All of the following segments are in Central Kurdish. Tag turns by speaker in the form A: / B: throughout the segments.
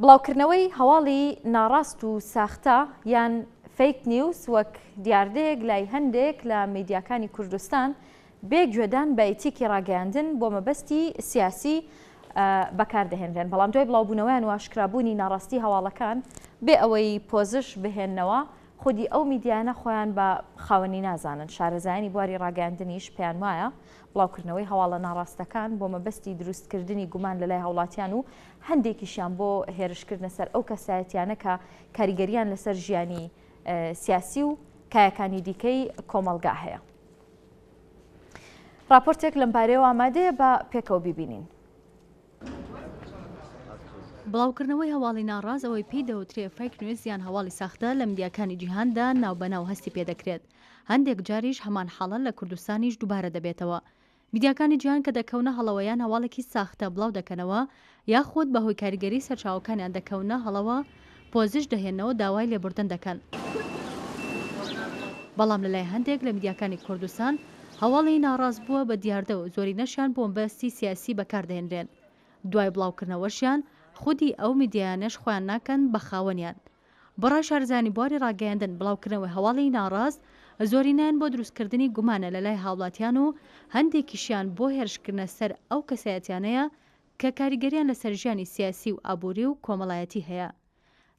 A: بڵاوکردنەوەی هەواڵی ناڕاست و ساختە یان فیک نیوز وەک دیاردەیەک لای هەندێک لە میدیاکانی کوردستان بێگوێدان بە ئیتیکی راگەیاندن بۆ مەبەستی سیاسی بەکاردەهێنرێن. بەڵام دوای بڵاوبوونەوەیان و ئاشکرابوونی ناڕاستی هەواڵەکان بێ ئەوەی پۆزش بهێننەوە خودی ئەو میدیانە خۆیان بە خاوەنی نازانن. شارەزایانی بواری ڕاگەیاندنیش پێیان وایە بڵاوکردنەوەی هەواڵە ناڕاستەکان بۆ مەبەستی دروستکردنی گومان لەلای هاوڵاتیان و هەندێکیشیان بۆ هێرشکردنە سەر ئەو کەسایەتیانە کە کاریگەریان لەسەر ژیانی سیاسی و کایەکانی دیکەی کۆمەڵگا هەیە. راپۆرتێک لەم بارەیەوە ئامادەیە بە پێکەوە بیبینین.
B: بڵاوکردنەوەی هەواڵی ناڕاز ئەوەی پێی دەوترێت فیک نیوز یان هەواڵی ساختە لە میدیاکانی جیهاندا ناوبەناو هەستی پێدەکرێت. هەندێک جاریش هەمان حاڵە لە کوردستانیش دووبارە دەبێتەوە. میدیاکانی جیهان کە دەکەونە هەڵەوەیان هەواڵێکی ساختە بڵاو دەکەنەوە یاخود بەهۆی کاریگەری سەرچاوەکانیان دەکەونە هەڵەوە پۆزش دەهێنەوە داوای لێبوردن دەکەن. بەڵام لەلای هەندێک لە میدیاکانی کوردستان هەواڵی ناڕاست بووە بە دیاردە و زۆری نەشیان بۆ مەبەستی سیاسی بەکاردەهێنرێن. دوای بڵاوکردنەوەشیان خودی ئەو میدیانەش خۆیان ناکەن بە خاوەنیان. بەڕای شارەزانی بواری ڕاگەیاندن بڵاوکردنەوەی هەواڵی ناڕاست زۆرینیان بۆ دروستکردنی گومانە لەلای هاوڵاتیان و هەندێکیشیان بۆ هێرشکردنە سەر ئەو کەسایەتیانەیە کە کاریگەریان لەسەر ژیانی سیاسی و ئابووری و کۆمەڵایەتی هەیە.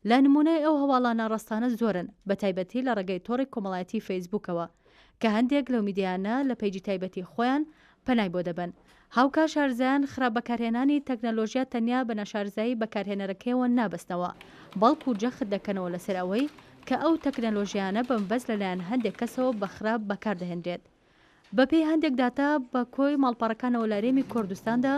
B: لە نمونەی ئەو هەواڵە ناڕاستانە زۆرن بە تایبەتی لە ڕێگەی تۆڕی کۆمەڵایەتی فەیسبووکەوە کە هەندێک لەو میدیانە لە پەیجی تایبەتی خۆیان پەنای بۆ دەبن. هاوکا شارزایان خراپ بەکارهێنانی تەکنەلۆژیا تەنیا بە نەشارزایی بەکارهێنەرەکەیەوە نابستنەوە بەڵکو جەخت دەکەنەوە لەسەر ئەوەی کە ئەو تەکنەلۆژیانە بەمبەست لەلایەن هەندێک کەسەوە بە خراپ بەکاردەهێنرێت. بەپێی هەندێک داتا بە کۆی ماڵپەڕەکانەوە لە هەرێمی کوردستاندا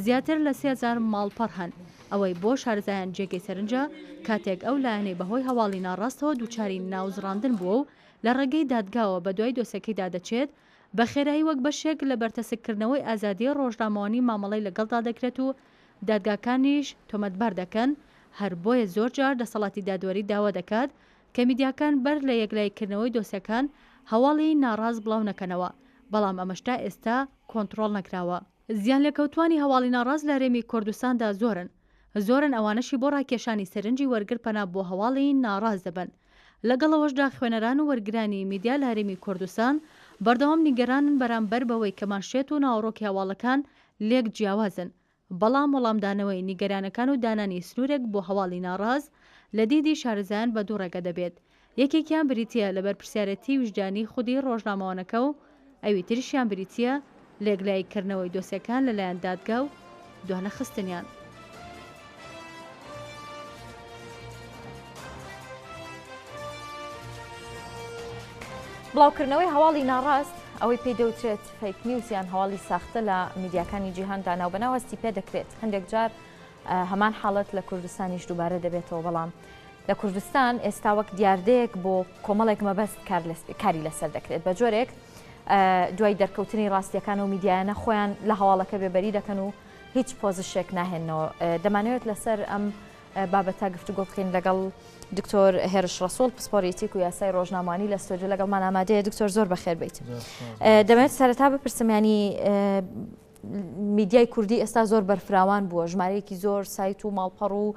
B: زیاتر لە 3000 ماڵپەڕ هەن. ئەوەی بۆ شارزایان جێگەی سەرنجە کاتێک ئەو لایەنەی بەهۆی هەواڵی ناڕاستەوە دووچاری ناوزڕاندن بووە و لە ڕێگەی دادگاوە بە دوای دۆسەکەیدا دەچێت بە خێرایی وەک بەشێک لە بەرتەسکردنەوەی ئازادی ڕۆژنامەوانی مامەڵەی لەگەڵدا دەکرێت و دادگاکانیش تۆمەتبار دەکەن. هەر بۆیە زۆر جار دەسەڵاتی دادوەری داوا دەکات کە میدیاکان بەر لە یەکلایکردنەوەی دۆسیەکان هەواڵی ناڕاست بڵاو نەکەنەوە. بەڵام ئەمەشتا ئێستا کۆنتڕۆڵ نەکراوە. زیان لێکەوتوانی هەواڵی ناڕاست لە هەرێمی کوردستاندا زۆرن ئەوانەشی بۆ ڕاکێشانی سەرنجی وەرگر پەنا بۆ هەواڵی ناڕاست دەبن. لەگەڵەوەشدا خوێنەران و وەرگرانی میدیا لە هەرێمی کوردستان بەردەوام نیگەرانن بەرامبەر بەوەی کەماشێت و ناوەڕۆکی هەواڵەکان لێک جیاوازن. بەڵام وەڵامدانەوەی نیگەرانەکان و دانانی سنوورێک بۆ هەواڵی ناڕاست لە دیدی شارەزایان بە دوو ڕێگە دەبێت. یەکێکیان بریتیە لەبەر پرسیارەتی وجدانی خودی ڕۆژنامەوانەکە و ئەوی تریشیان بریتیە لێگلایکردنەوەی دۆسیەکان لەلایەن دادگا و دوانە خستنیان.
A: بڵاوکردنەوەی هەواڵی ناڕاست ئەوەی پێی دەوترێت فیک نیوز یان هەواڵی ساختە لە میدیاکانی جیهاندا ناوبەناو هەستی پێ دەکرێت. هەندێک جار هەمان حاڵەت لە کوردستانیش دووبارە دەبێتەوە. بەڵام لە کوردستان ئێستا وەک دیاردەیەک بۆ کۆمەڵێک مەبەست کاری لەسەر دەکرێت. بە جۆرێک دوای دەرکەوتنی ڕاستیەکان و میدیانە خۆیان لە هەواڵەکە بێبەری دەکەن و هیچ پۆزیشێک ناهێنەوە. دەمانەوێت لەسەر ئەم بابەتە گفتوگۆ بکەین لەگەڵ دکتۆر هێرش رەسوڵ پسپۆڕی ئیتیک و یاسای ڕۆژنامەوانی لە ستۆدیۆ لەگەڵمان ئامادەیە. دکتۆر زۆر بەخێر بیت. دەمەوێت سەرەتا بپرسم ینی میدیای کوردی ئێستا زۆر بەرفراوان بووە، ژمارەیەکی زۆر سایت و ماڵپەڕ و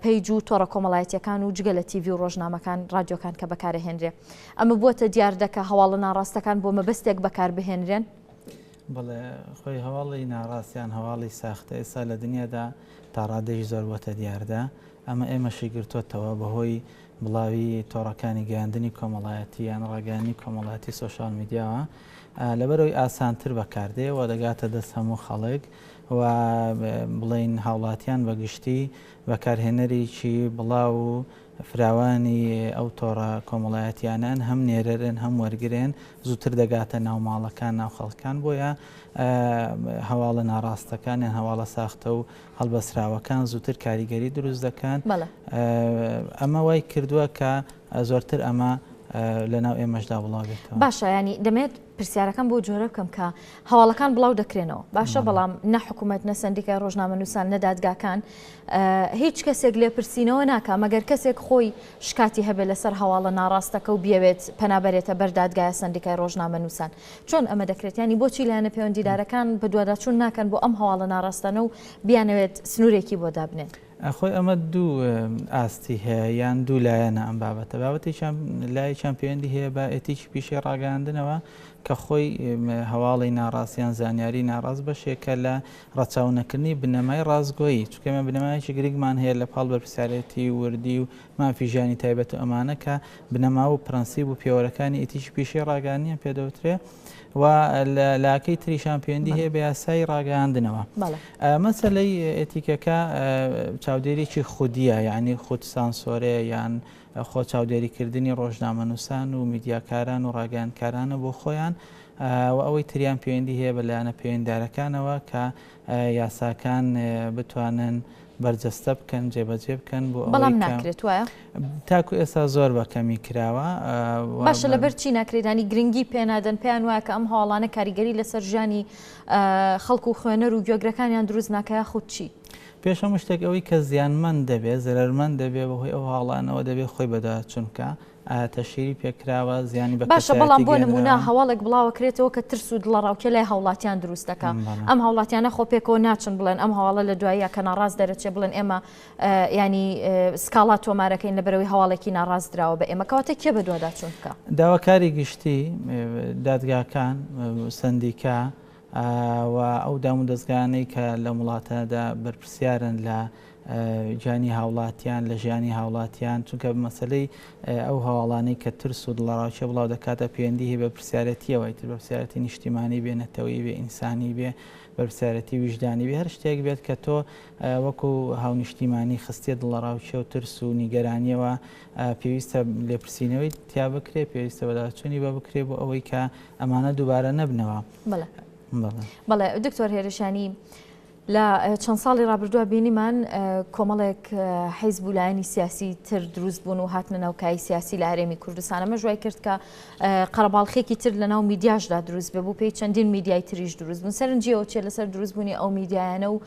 A: پەیج و تۆڕە کۆمەڵایەتیەکان و جگە لە تیڤی و ڕۆژنامەکان ڕادیۆکان کە بەکارهێنرێ. ئەمە بووەتە دیاردەکە هەواڵە ناڕاستەکان بۆ مەبەستێک بەکاربهێنرێن؟
C: بڵێ خۆی هەواڵی ناڕاستیان هەواڵی ساختە ئێستا لە دنیادا تا ڕادێژی زۆر وەتە دیاردە. ئەمە ئێمەشی گرتوتەوە بەهۆی بڵاوی تۆڕەکانی گەیاندنی کۆمەڵایەتی یان ڕاگەیاندنی کۆمەڵایەتی سۆشیال میدیاوە لەبەرەوەی ئاسانتر بەکاردێ و دەگاتە دەست هەموو خەڵک و بڵین هاوڵاتیان بەگشتی بەکارهێنەرێکی بڵاو و فراوانی ئەو تۆڕە کۆمەڵایەتیانان هەم نێرەرن هەم وەرگێن زووتر دەگاتە ناو ماڵەکان ناو خەڵکان. بۆیە هەواڵە ناڕاستەکان یان هەواڵە ساختە و هەڵبەسراوەکان زووتر کاریگەری دروست دەکەن. ئەمە وای کردووە کە زۆرتر ئەمە لەناو ئێمەشدا بڵاو بێتەوە.
A: باشە، ینی دەمێت پرسیارەکان بۆ جۆرە بکەم کە هەواڵەکان بڵاو دەکرێنەوە. باشە، بەڵام نە حکوومەت نە سەندیکای ڕۆژنامەنووسان نە دادگاکان هیچ کەسێک لێپرسینەوە ناکە مەگەر کەسێک خۆی شکاتی هەبێت لەسەر هەواڵە ناڕاستەکە و بیاوێت پەنابەرێتە بەر دادگایە سەندیکای ڕۆژنامەنووسان. چۆن ئەمە دەکرێت؟ ینی بۆچی لایەنە پەیوەندیدارەکان بە دوواداچوون ناکەن بۆ ئەم هەواڵە ناڕاستانە و بیانەوێت سنوورێکی بۆ دابنێن؟
C: خۆی ئەمە دوو ئاستی هەیە یان دوو لایەنە ئەم بابەتە بابەتێکیان لایەکیان پەیوەندی هەیە بە ئیتیکی پیشەی ڕاگەیاندنەوە کە خۆی هەواڵی ناڕاستیان زانیاری ناڕاست بەشێکە لە ڕەچاونەکردنی بنەمای ڕازگۆیی چونکە بنەمایەکی گرنگمان هەیە لە پاڵ بەرپرسیارەتی وردی و مافی ژیانی تایبەت و ئەمانە کە بنەما و پرەنسیب و پێوەرەکانی ئیتیکی پیشەی ڕاگەیاندنیان پێدەوترێ و لاکەی تریشان پەیوەندی هەیە بە یاسای ڕاگەیاندنەوە. مەسەلەی ئێتیکەکە چاودێریی خودیە یعنی خود سانسۆرەیە یان خۆ چاودێریکردنی ڕۆژنامەنووسان و میدیاکاران و ڕاگەیاندکارانە بۆ خۆیان و ئەوەی تریان پەیوەندی هەیە بەلایەنە پەیوەنددارەکانەوە کە یاساکان بتوانن بەرجەستە بکەن جێبەجێ بکەن بۆ
A: بەڵام ناکرێت وایە
C: تاکو ئێستا زۆر بەکەمی کراوە.
A: باشە لەبەر چی ناکرێتانی گرنگی پێنادەن پێیان وایە کە ئەم هەواڵانە کاریگەری لەسەر ژیانی خەڵک و خوێنەر و گوێگرەکانیان دروست ناکەیە خود چی؟
C: پێش هەموو شتێک ئەوەی کە زیانمەند دەبێت زەرمەند دەبێت بەهۆی ئەو هاڵانەوە دەبێت خۆی بەدا چونکە تەشیری پێکراوە زیانی بە
A: باشە بەڵام بۆ نمونە هەواڵێک بڵاوکرێتەوە کە ترس و دڵەڕاوکێ لای هاوڵاتیان دروست دەکات ئەم هاوڵاتیانە خۆ پێکەوە ناچن بڵێن ئەم هەواڵە لە دواییە کە ناڕاست دەرەچێ بڵێن ئێمە ینی سکاڵا تۆمارەکەین لەبەرەوەی هەواڵێکی ناڕاست درراوە بە ئێمە کەواتە کێ بە دووەدا چون بکە
C: داواکاری گشتی دادگاکان سندیکا و ئەو دام و دەستگانەی کە لە وڵاتەدا بەرپرسیارن لە جانی هاوڵاتیان لە ژیانی هاوڵاتیان چونکە مەسلەی ئەو هەواڵانەی کە ترس و دڵەڕاوچە بڵاو دەکاتە پەیوەندی هەیە بە پرسیارەتیەوەی تر بە پرسیارەتی نیشتیمانی بێ نەتەوەیی بێ ئینسانی بێ بەرپرسیارەتی ویژدانی بێ هەر شتێک بێت کە تۆ وەکو هاونیشتیمانی خستێ دڵەڕاوچە و ترس و نیگەرانیەوە پێویستە لێپرسینەوەی تیا بکرێ پێویستە بەداچوونی بە بکرێ بۆ ئەوەی کە ئەمانە دووبارە نەبنەوە.
A: بەڵێ دکتۆر هێرشانی لە چەند ساڵی ڕابردووە بینیمان کۆمەڵێک حیزب و لایەنی سیاسی تر دروست بوون و هاتنە ناوکای سیاسی لە هەرێمی کوردستان ئەمە ژوای کرد کە قەرەباڵخێکی تر لە ناو میدیاشدا دروست بێ بوو پێی چەندین میدیای تریش دروست بوون سەرنجیەوە چێ لەسەر دروستبوونی ئەو میدیایانە و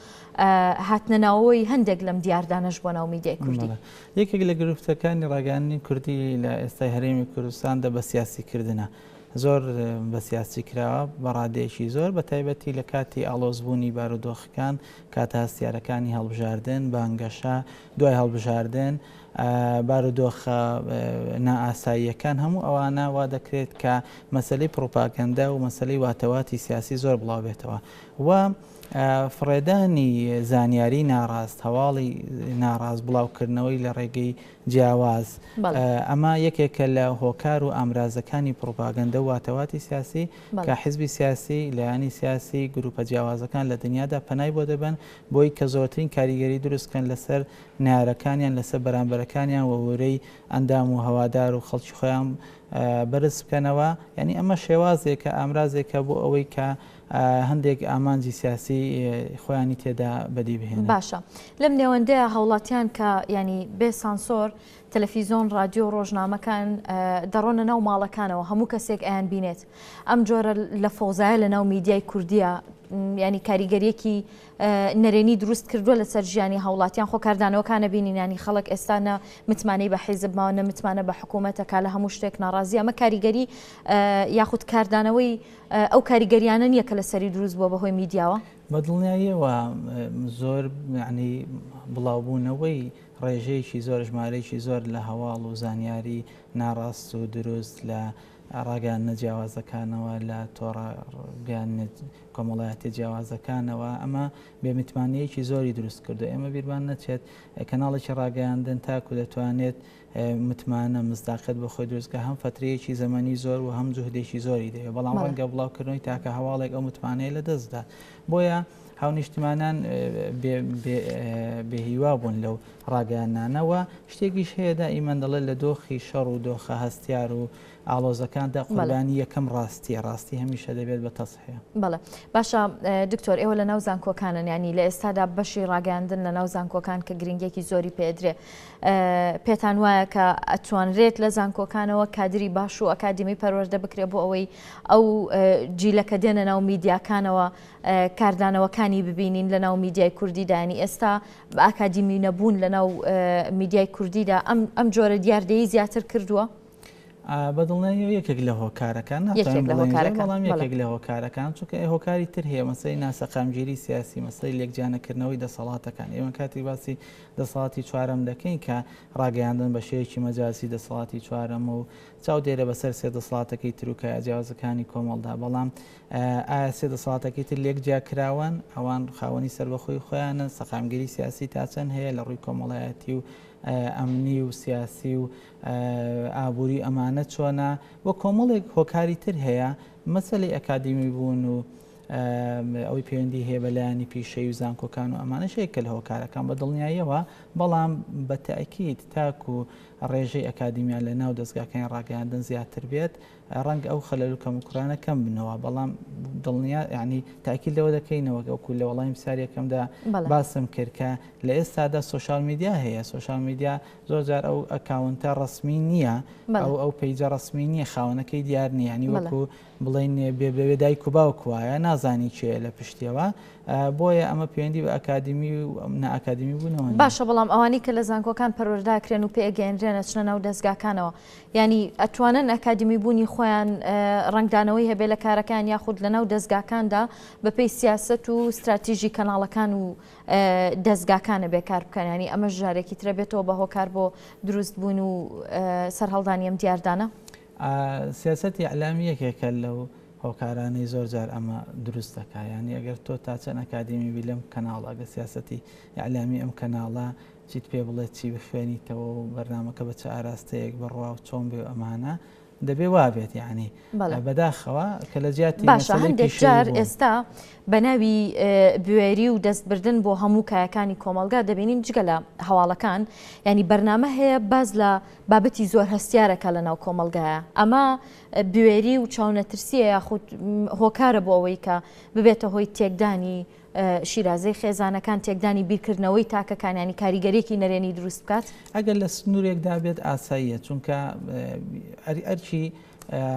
A: هاتنە ناوەوەی هەندێک لەم دیاردانەش بۆ ناو میدیای کوردی.
C: یەکێک لە گروپەکانی ڕاگەیاندنی کوردی لە ئێستای هەرێمی کوردستاندا بە سیاسیکردنە زۆر بە سیاسی کراوە بەڕادەیەکی زۆر بە تایبەتی لە کاتی ئاڵۆزبوونی بارودۆخەکان کاتە هەستیارەکانی هەڵبژاردن بانگەشە دوای هەڵبژاردن بارودۆخە نائاساییەکان هەموو ئەوانە وا دەکرێت کە مەسلەی پڕۆپاگەندە و مەسلەی واتەواتی سیاسی زۆر بڵاو بێتەوە و فڕێدانی زانیاری ناڕاست هەواڵی ناڕاست بڵاوکردنەوەی لە ڕێگەی جیاواز ئەمە یەکێکە لە هۆکار و ئامرازەکانی پڕۆپاگەندە و واتەواتی سیاسی کە حیزبی سیاسی لایەنی سیاسی گروپە جیاوازەکان لە دنیادا پەنای بۆ دەبن بۆی کە زۆرترین کاریگەری دروستکەن لەسەر نارەکانیان لەسەر بەرامبەرەکانیان و وەورەی ئەندام و هەوادار و خەڵکی خۆیان بەرز بکەنەوە یعنی ئەمە شێوازێکە ئامرازێکە بۆ ئەوەی کە هەندێک ئامانجی سیاسی خۆیانی تێدا بەدی بهێنن.
A: باشە لەم نێوەندەیە هەوڵاتیان کە ینی بێ سانسۆر تەلەڤیزۆن رادیۆ ڕۆژنامەکان دەڕۆنە ناو ماڵەکانەوە هەموو کەسێک ئەیان بینێت ئەم جۆرە لە فۆزایە لە ناو میدیای کوردیە ینی کاریگەریەکی نەرێنی دروست کردووە لەسەر ژیانی هەوڵاتیان خۆ کاردانەوەکانە بینینانی خەڵک ئێستانە متمانەی بە حیزب ماوە نەمتمانە بە حکوومەتەکە لە هەموو شتێک ناڕازی ئەمە کاریگەری یاخود کاردانەوەی ئەو کاریگەریانە نییە کە لەسەری دروست بووە بەهۆی میدیاوە
C: بەدڵنیاییەوە زۆر ینی بڵاوبوونەوەی ڕێژەیەکی زۆر ژمارەیەکی زۆر لە هەواڵ و زانیاری ناڕاست و دروست لە ڕاگەیاندنە جیاوازەکانەوە لە تۆڕاگەیاندنە کۆمەڵایەتی جیاوازەکانەوە ئەمە بێمیتمانەیەکی زۆری دروست کردو ئێمە بیرمان نەچێت کەناڵێکی ڕاگەیاندن تاکو دەتوانێت متمانە مزداقەت بە خۆی دروستکە هەم فترەیەکی زەمەنی زۆر و هەم جوهدێکی زۆری دەوێت بەڵام ڕەنگە بڵاوکردنەوەی تاکە هەواڵێک ئەو متمانەیە لە دەستدا بۆیە هاونیشتمانان بێهیوا بوون لەو ڕاگەیاندنانەوە شتێکیش هەیە دائیمەن دەڵێت لە دۆخی شەڕ و دۆخە هەستیار و ئاڵۆزەکاندا قوربانی یەکەم ڕاستی هەمیشە دەبێت بە تەسحەیە.
A: بەڵێ باشە دکتۆر ئێوە لە ناو زانکۆکانن ینی لە ئێستادا بەشی ڕاگەیاندن لە ناو زانکۆکان کە گرنگێکی زۆری پێدرێ پێتان وایە کە ئەتوانرێت لە زانکۆکانەوە کادری باش و ئەکادمی پەروەردە بکرێت بۆ ئەوەی ئەو جیلەکە دێنە ناو میدیاکانەوە کاردانەوەکانی ببینین لە ناو میدیای کوردیدا ینی ئێستا بە ئاکادمی نەبوون لە ناو میدیای کوردیدا ئەم جۆرە دیاردەیی زیاتر کردووە؟
C: بەدڵنیەوە یەکێک لە هۆکارەکان بەڵام یەکێک لە هۆکارەکان چونکە هۆکاری تر هەیە مەسەی ناسەقامگیری سیاسی مەسەی لێکجانەکردنەوەی دەسەڵاتەکان ئێمە کاتی باسی دەسەڵاتی چوارەم دەکەین کە ڕاگەیاندن بە شێوەیەکی مەجاسی دەسەڵاتی چوارەم و چاو دێرە بەسەر سێ دەسەڵاتەکەی تر و کە جیاوازەکانی کۆمەڵدا بەڵام ئایا سێ دەسەڵاتەکەی تر لێکجیاکراون ئەوان خاوەنی سەربەخۆی خۆیانە سەقامگیری سیاسی تا چەند هەیە لە ڕووی کۆمەڵایەتی و ئەمنی و سیاسی و ئابووری ئەمانە چۆنە وە کۆمەڵێک هۆکاری تر هەیە مەسەلەی ئەکادیمی بوون و ئەوەی پەیوەندی هەیە بەلایانی پیشەی و زانکۆکان و ئەمانەشەیەکە لە هۆکارەکان بە دڵنیاییەوە بەڵام بە تاکید تاکو و ڕێژەی ئەکادیمیان لە ناو دەستگاکانی ڕاگەیاندن زیاتر بێت ڕەنگ ئەو خەلەل و کەموکورانە کەم بنەوە بەڵام دڵنیا یعنی تاکید لەوە دەکەینەوە وەکو لە وەڵامی پرسیارەکەمدا باسم کرد کە لە ئێستادا سوۆشال میدیا هەیە سوۆشال میدیا زۆر جار ئەو ئەکاونتە ڕسمی نییە ئەو پیجە ڕسمی نییە خاوەنەکەی دیار نییە ینی وەکو بڵین بێ دایک و باوک وایە نازانی چێ لە پشتیەوە بۆیە ئەمە پەیوەندی بە ئەکادیمی و نائەکادیمی بوونەوە
A: باشە بەڵام ئەوانی کە لە زانکۆکان پەروەرداکرێن و پێگەێنرێنە چنە ناو دەستگاکانەوە ینی ئەتوانن ئەکادیمی بوونی خۆیان ڕنگدانەوەی هەبێ لە کارەکان یاخود لە ناو دەستگاکاندا بەپێی سیاست و استراتیژی کەناڵەکان و دەستگاکانە بێکار بکەن ینی ئەمە ژارێکی ترە بێتەوە بە هۆکار بۆ دروست بوون و سەرهەڵدانی ئەم دیاردانە
C: سیاسەتی ئەعلامی یەکێکە لەو هۆکارانەی زۆر جار ئەمە دروست دەکا ینی ئەگەر تۆ تا چەند ئەکادیمی بی لەم کەناڵ ئەگە سیاسەتی ئەعلامی ئەم کەناڵە چیت پێ بڵێت چی بخوێنیتەوە و بەرنامەکە بە چه ئاراستەیەک بڕوا و چۆن بێ ئەمانە دەبێ وابێت یعنی بەداخەوە کە لە جیاتی
A: باشە هەندێک جار ئێستا بە ناوی بوێری و دەستبردن بۆ هەموو کایەکانی کۆمەلگا دەبینین جگە لە هەواڵەکان ینی بەرنامە هەیە باز لە بابەتی زۆر هەستیارەکە لە ناو کۆمەلگایە ئەمە بوێری و چاونەترسیە یاخود هۆکارە بۆ ئەوەی کە ببێتە هۆی تێکدانی شیرازەی خێزانەکان تێکدانی بیرکردنەوەی تاکەکانیانی کاریگەریەکی نەرێنی دروست بکات
C: ئەگەر لە سنوورێکدا بێت ئاساییە چونکە ئەرچی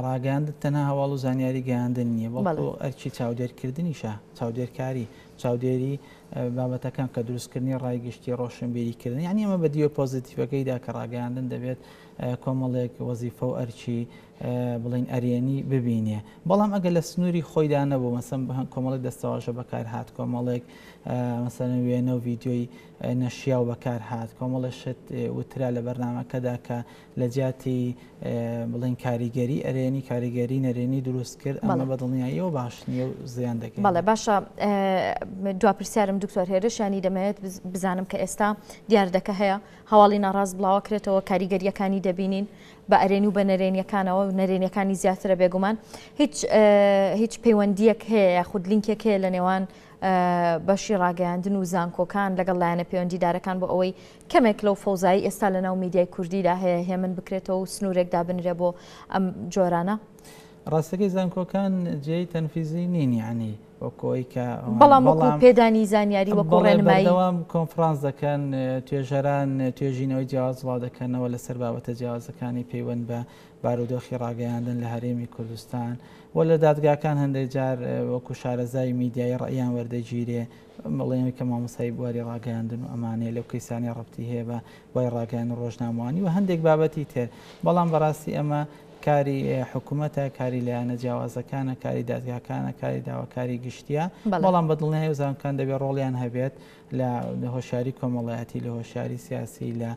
C: ڕاگەیاندن تەنها هەواڵ و زانیاری گەیاندن نییە بەڵکو ئەرچی چاودێرکردنیشە چاودێرکاری چاودێری بابەتەکان کە دروستکردنی ڕایگەشتی ڕۆشنبیریکردن یعنی ئەمە بە دیوە پۆزیتیڤەکەیدا کە ڕاگەیاندن دەبێت کۆمەڵێک وەزیفە و ئەرچی بڵین ئەرێنی ببینێ بەڵام ئەگەر لە سنووری خۆیدا نەبوو مەسەن کۆمەڵێک دەستەواژە بەکار هات کۆمەڵێک مەسەن وێنە و ڤیدیۆی نەشیا و بەکار هات کۆمەڵەشت وترا لە بەرنامەکەدا کە لە جیاتی بڵین کاریگەری ئەرێنی کاریگەری نەرێنی دروست کرد ئەمە بە دڵنیاییەوە باش نییە و زیان دەکەێت
A: بەڵێ باشە دواپرسیارم دکتۆر هێرش ینی دەمەوێت بزانم کە ئێستا دیاردەکە هەیە هەواڵی ناڕاست بڵاوکرێتەوە کاریگەریەکانی دەبینین بە ئەرێنی و بە نەرێنیەکانەوە و نەرێنیەکانی زیاترە بێگومان هیچ پەیوەندیەک هەیە یاخود لینکێک هەیە لە نێوان بەشی ڕاگەیاندن و زانکۆکان لەگەڵ لایەنە پەیوەندیدارەکان بۆ ئەوەی کەمێک لەو فەوزایی ئێستا لە ناو میدیای کوردیدا هەیە هێمن بکرێتەوە و سنوورێک دابنرێ بۆ ئەم جۆرانە
C: ڕاستەکەی زانکۆکان جێی تەنفیزی نین یعنی وەکۆی کە
A: بەڵام وەکو پێدانی زانیاری وەکو ڕێنمایی
C: بەردەوام کۆنفرانس دەکەن توێژەران توێژینەوەی جیاواز بڵاو دەکەنەوە لەسەر بابەتە جیاوازەکانی پەیوەند بە بارودۆخی ڕاگەیاندن لە هەرێمی کوردستان و لە دادگاکان هەندێک جار وەکو شارەزای میدیای ڕەیان وەردەگیرێ بڵێنەوەی کە مامۆسایی بواری ڕاگەیاندن و ئەمانەیە لەو کەیسانی ڕەبتی هەیە بە بۆی ڕاگەیاندن ڕۆژنامەوانی و هەندێک بابەتی تر بەڵام بەڕاستی ئەمە کاری حکوومەتە کاری لایەنە جیاوازەکانە کاری دادگاکانە کاری داواکاری گشتیە بەڵام بەدڵنیایی وزانکان دەبێت ڕۆڵیان هەبێت لە هۆشیاری کۆمەڵایەتی لە هۆشیاری سیاسی لە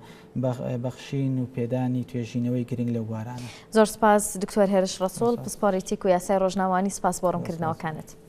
C: بەخشین و پێدانی توێژینەوەی گرنگ لە بوارانە
A: زۆر سپاس دکتۆر هێرش رەسوڵ پسپۆڕی تیک و یاسای ڕۆژناوانی سپاس بۆ ڕوونکردنەوەکانت